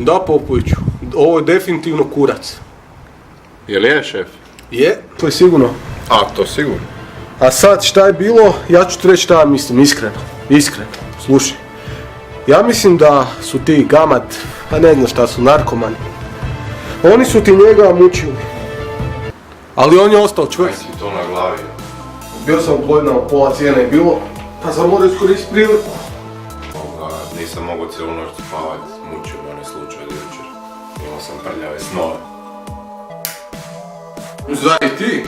Da, Popoviću, ovo je definitivno kurac. Jel je, šef? Je, to je sigurno. A, to sigurno. A sad šta je bilo, ja ću ti reći šta ja mislim, iskreno, slušaj. Ja mislim da su ti gamat, pa ne znam šta su, narkomani. Oni su ti njega mučili. Ali on je ostao čvrst. Kaj si to na glavi? Bio sam uplojenao, pola cijene je bilo, pa sam morao iskoristiti priliku. Nisam mogao cijelu noć spavat, mučio me onaj slučaj od jučer. Imao sam prljave snove. Zaj ti?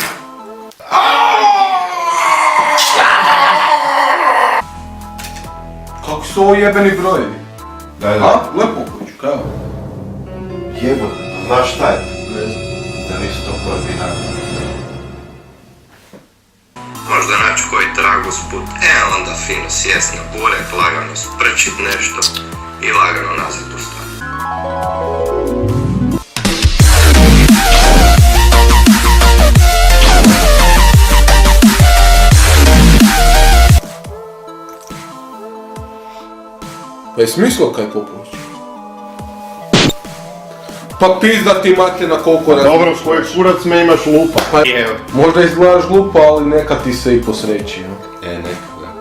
Kako su ovo jebeni brojevi? Daj. A? Lepo kuću, kao? Jebote, znaš šta je? Ne znam. Da nisu to koordinati. Možda naći koji trag usput, onda fino sjest na burek, lagano sprčit nešto i lagano nazad u stan. Pa je smislo kaj Popović? Pa pizda ti mate na koliko razmišljaš. Dobro, koji kurac me imaš lupa? Pa možda izgledaš glupo, ali neka ti se i posreći. Neka, da.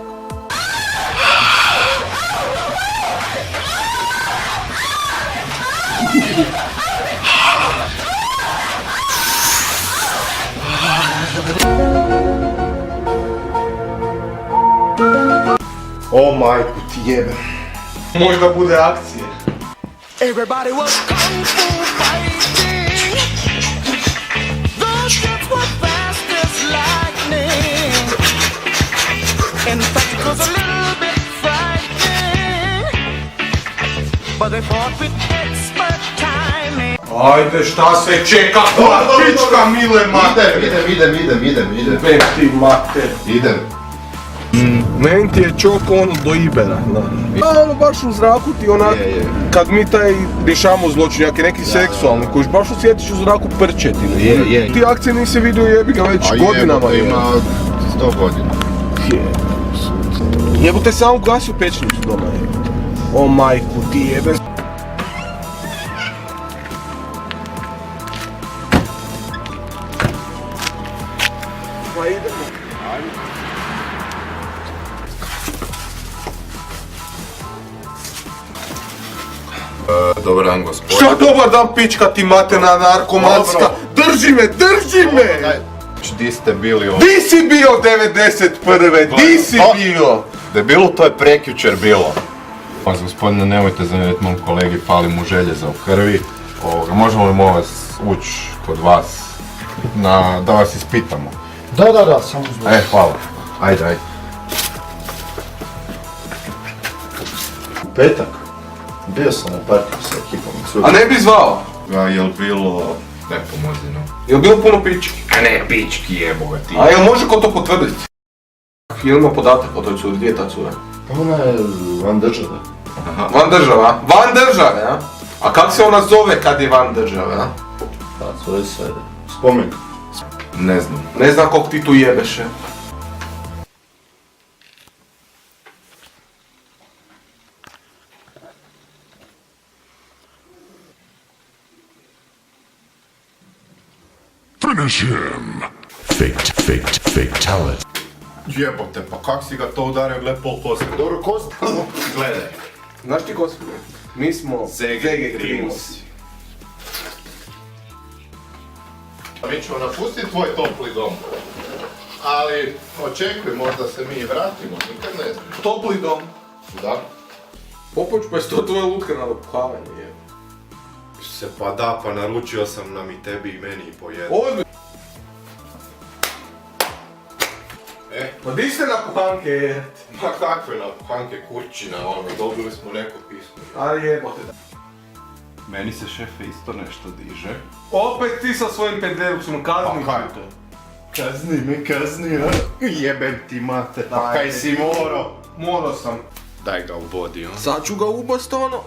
O majku ti jebe. Možda bude akcije. Everybody was kung fu fighting. Those kids were fast as lightning. In fact, it was a little bit frightening. But they fought with expert timing. Ajde, šta se čeka, pička mile mater. Idem. Bem ti mater. Idem. Meni ti je čoko ono do Ibera, znaš. Ono baš u zraku ti onak, kad mi taj rješamo zločinjake, neki seksualni, kojiš baš osjetiš u zraku prčetine. Je. Ti akcije nisi vidio jebi ga već godinama. Ima 100 godina. Jebote, sam ugasio pečnicu doma, jebote. O majku ti jebe. Pa idemo. Dobar dan, gospodin. Šta dobar dan, pička ti materna narkomanska? Drži me! Di ste bili ovo? Di si bio 91. Di si bio? Debilu, to je prekjučer bilo. Pa, gospodine, nemojte zamjeriti mom kolegi, fali mu željeza u krvi. Možemo li molim vas ući kod vas, da vas ispitamo? Da, samo zbog. Hvala. Ajde. U petak bio sam na partiju sa ekipom. A ne bi zvao? Jel bilo... Ne pomozi, no. Jel bilo puno pički? A ne, pički jeboga ti. A jel može ko to potvrditi? Jel ima podatak o toj curi, gdje je ta cura? Ona je van države. Van države, a? A kak se ona zove kad je van države, a? Pa, zove se spomen. Ne znam. Ne znam kog ti tu jebeše. Finish him. Fatality. Jebote, pa kak si ga to udario, gle pol kosti. Dobro kosti. Gledaj. Znaš ti ko smo? Mi smo ZG Krimus. Mi ćemo napustiti tvoj topli dom. Ali, očekuj, možda se mi vratimo, nikad ne znam. Topli dom. Da? Popović, pa je to tvoje lutka na dopuhavanje, je. Se pa da, pa naručio sam nam i tebi i meni i po jednu. Ozmi. Pa di ste na puhanke, je? Ma kakve na puhanke kurčina, dobili smo neko pismo. A jebote. Meni se, šefe, isto nešto diže. Opet ti sa svojim pendelucom, kazni Pa kaj? te. Kazni, a? Jebem ti mate, pa kaj si morao? Morao sam. Daj ga u body, on. Sad ću ga ubast ono.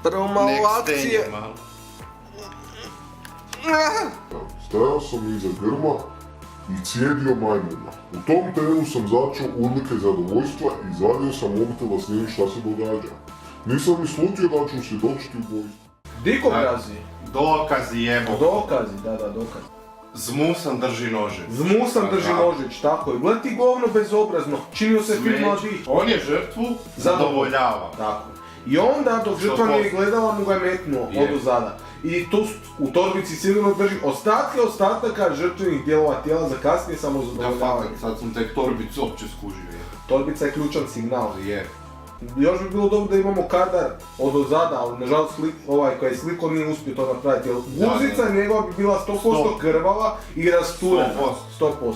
Prvo malo akcije. Stajao sam iza grma i cijedio majmuna. U tom trenu sam začuo urlike zadovoljstva i izvadio sam mobitel da snimim šta se događa. Nisam ni slutio da ću svjedočiti ubojstvu. Dikobrazi. Dokazi jebo. Dokazi, da, dokazi. Zmusan drži nože. Zmusan drži nožić, tako je. Gled ti govno bezobrazno, činio se film mladih. On je žrtvu zadovoljava. Tako. I onda dok žrtva nije gledala mu ga je metnuo odozada. I tu u torbici sigurno drži ostataka žrtvenih dijelova tijela za kasnije samozadovoljavanje. Sad sam tek torbicu opće skužio. Torbica je ključan signal. Je. Još bi bilo dobro da imamo kadar odozada, ali nažalost ovaj koji je sliko nije uspio to napraviti. Jer guzica njegova bi bila 100% krvava i rasturena. 100%.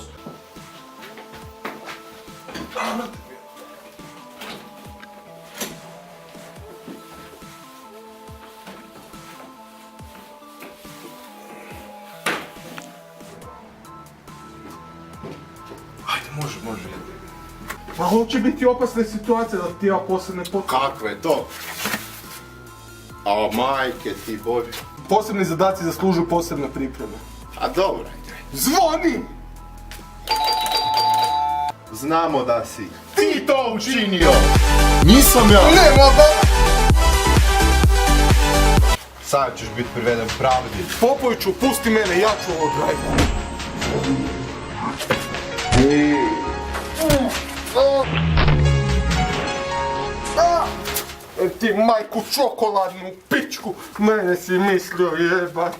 Može. Pa ovo će biti opasna situacija da ti ja posebne potrebe. Kakve to? A majke ti bože. Posebni zadaci zaslužuju posebne pripreme. A dobro. Zvoni! Znamo da si ti to učinio! Nisam ja! Nema da! Sad ćeš biti priveden pravdi. Popoviću, pusti mene, ja ću ovo odraditi. Ti majku čokoladnu pičku, mene si mislio jebat.